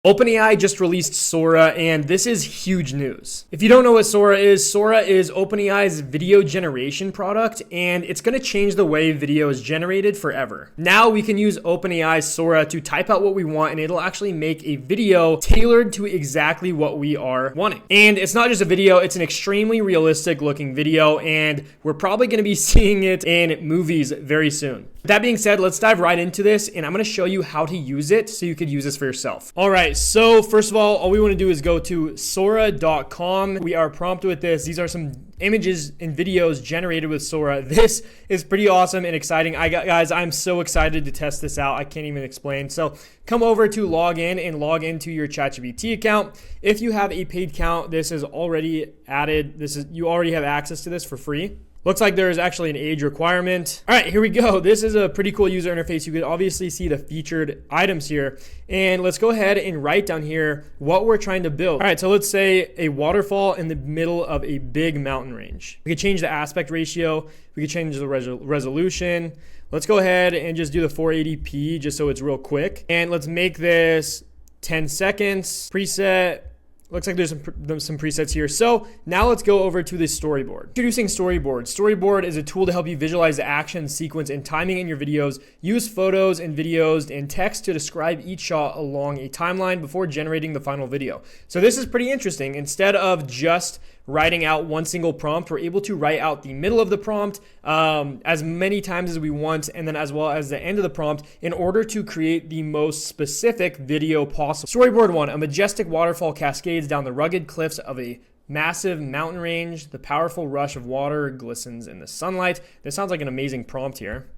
OpenAI just released Sora, and this is huge news. If you don't know what Sora is OpenAI's video generation product, and it's going to change the way video is generated forever. Now we can use OpenAI's Sora to type out what we want, and it'll actually make a video tailored to exactly what we are wanting. And it's not just a video, it's an extremely realistic looking video, and we're probably going to be seeing it in movies very soon. With that being said, let's dive right into this, and I'm going to show you how to use it so you could use this for yourself. All right, so first of all we want to do is go to Sora.com. We are prompted with this. These are some images and videos generated with Sora. This is pretty awesome and exciting. Guys, I'm so excited to test this out. I can't even explain. So come over to log in and log into your ChatGPT account. If you have a paid account, this is already added. You already have access to this for free. Looks like there is actually an age requirement. All right, here we go. This is a pretty cool user interface. You could obviously see the featured items here. And let's go ahead and write down here what we're trying to build. All right, so let's say a waterfall in the middle of a big mountain range. We could change the aspect ratio. We could change the resolution. Let's go ahead and just do the 480p just so it's real quick. And let's make this 10 seconds. Preset. Looks like there's some presets here. So now let's go over to the storyboard. Introducing storyboard. Storyboard is a tool to help you visualize the action, sequence, and timing in your videos. Use photos and videos and text to describe each shot along a timeline before generating the final video. So this is pretty interesting. Instead of just writing out one single prompt, we're able to write out the middle of the prompt as many times as we want, and then as well as the end of the prompt in order to create the most specific video possible. Storyboard 1, a majestic waterfall cascades down the rugged cliffs of a massive mountain range. The powerful rush of water glistens in the sunlight. This sounds like an amazing prompt here.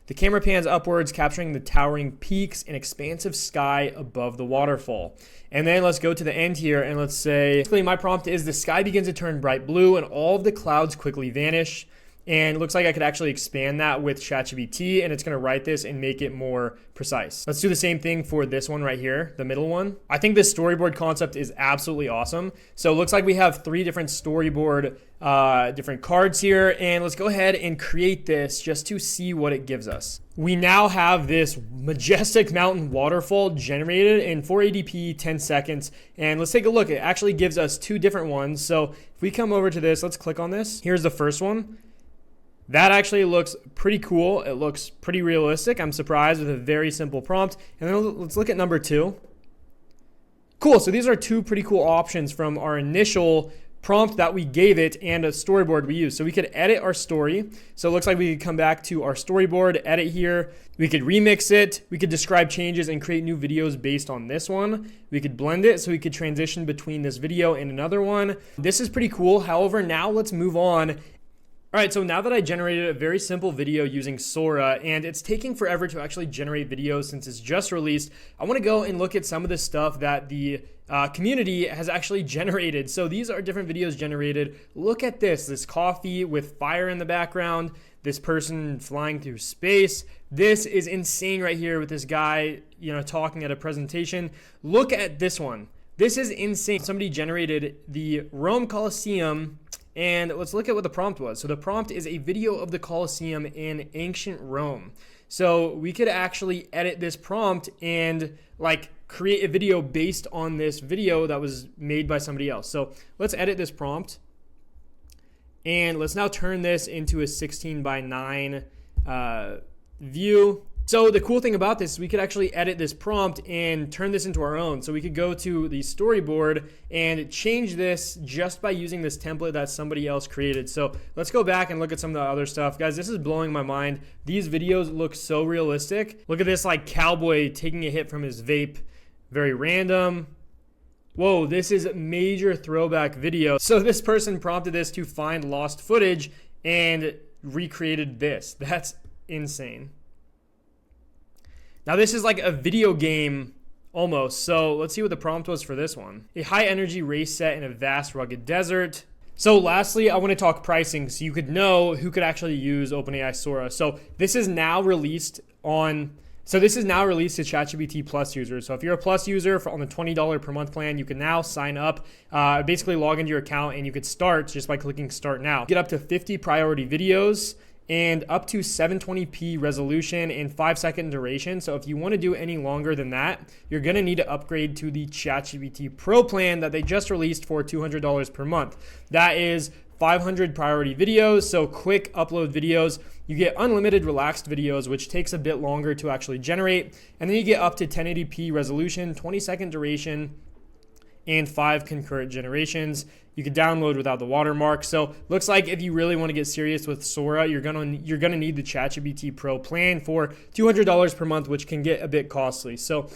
The camera pans upwards, capturing the towering peaks and expansive sky above the waterfall. And then let's go to the end here and let's say, basically my prompt is the sky begins to turn bright blue and all of the clouds quickly vanish. And it looks like I could actually expand that with ChatGPT, and it's going to write this and make it more precise. Let's do the same thing for this one right here, the middle one. I think this storyboard concept is absolutely awesome. So it looks like we have 3 different storyboard different cards here, and let's go ahead and create this just to see what it gives us. We now have this majestic mountain waterfall generated in 480p, 10 seconds, and let's take a look. It actually gives us 2 different ones. So if we come over to this, let's click on this. Here's the first one. That actually looks pretty cool. It looks pretty realistic. I'm surprised with a very simple prompt. And then let's look at number 2. Cool, so these are 2 pretty cool options from our initial prompt that we gave it and a storyboard we used. So we could edit our story. So it looks like we could come back to our storyboard, edit here. We could remix it. We could describe changes and create new videos based on this one. We could blend it so we could transition between this video and another one. This is pretty cool. However, now let's move on. All right, so now that I generated a very simple video using Sora, and it's taking forever to actually generate videos since it's just released, I want to go and look at some of the stuff that the community has actually generated. So these are different videos generated. Look at this coffee with fire in the background, this person flying through space. This is insane right here with this guy, talking at a presentation. Look at this one. This is insane. Somebody generated the Rome Colosseum. And let's look at what the prompt was. So the prompt is a video of the Colosseum in ancient Rome. So we could actually edit this prompt and create a video based on this video that was made by somebody else. So let's edit this prompt. And let's now turn this into a 16:9 view. So the cool thing about this is we could actually edit this prompt and turn this into our own. So we could go to the storyboard and change this just by using this template that somebody else created. So let's go back and look at some of the other stuff. Guys, this is blowing my mind. These videos look so realistic. Look at this cowboy taking a hit from his vape. Very random. Whoa, this is a major throwback video. So this person prompted this to find lost footage and recreated this. That's insane. Now this is like a video game almost. So let's see what the prompt was for this one. A high energy race set in a vast rugged desert. So lastly, I want to talk pricing so you could know who could actually use OpenAI Sora. So this is now released to ChatGPT Plus users. So if you're a Plus user on the $20 per month plan, you can now sign up, basically log into your account, and you could start just by clicking start now. Get up to 50 priority videos. and up to 720p resolution and 5-second duration. So if you want to do any longer than that, you're going to need to upgrade to the ChatGPT Pro plan that they just released for $200 per month. That is 500 priority videos, so quick upload videos. You get unlimited relaxed videos, which takes a bit longer to actually generate. And then you get up to 1080p resolution, 20-second duration, and 5 concurrent generations. You can download without the watermark. So looks like if you really want to get serious with Sora, you're gonna need the ChatGPT Pro plan for $200 per month, which can get a bit costly. So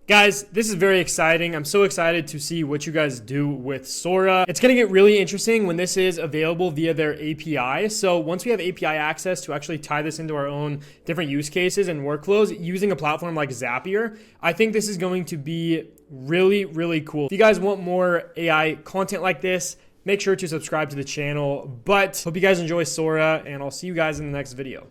guys, this is very exciting. I'm so excited to see what you guys do with Sora. It's going to get really interesting when this is available via their API. So once we have API access to actually tie this into our own different use cases and workflows using a platform like Zapier, I think this is going to be really, really cool. If you guys want more AI content like this, make sure to subscribe to the channel. But hope you guys enjoy Sora, and I'll see you guys in the next video.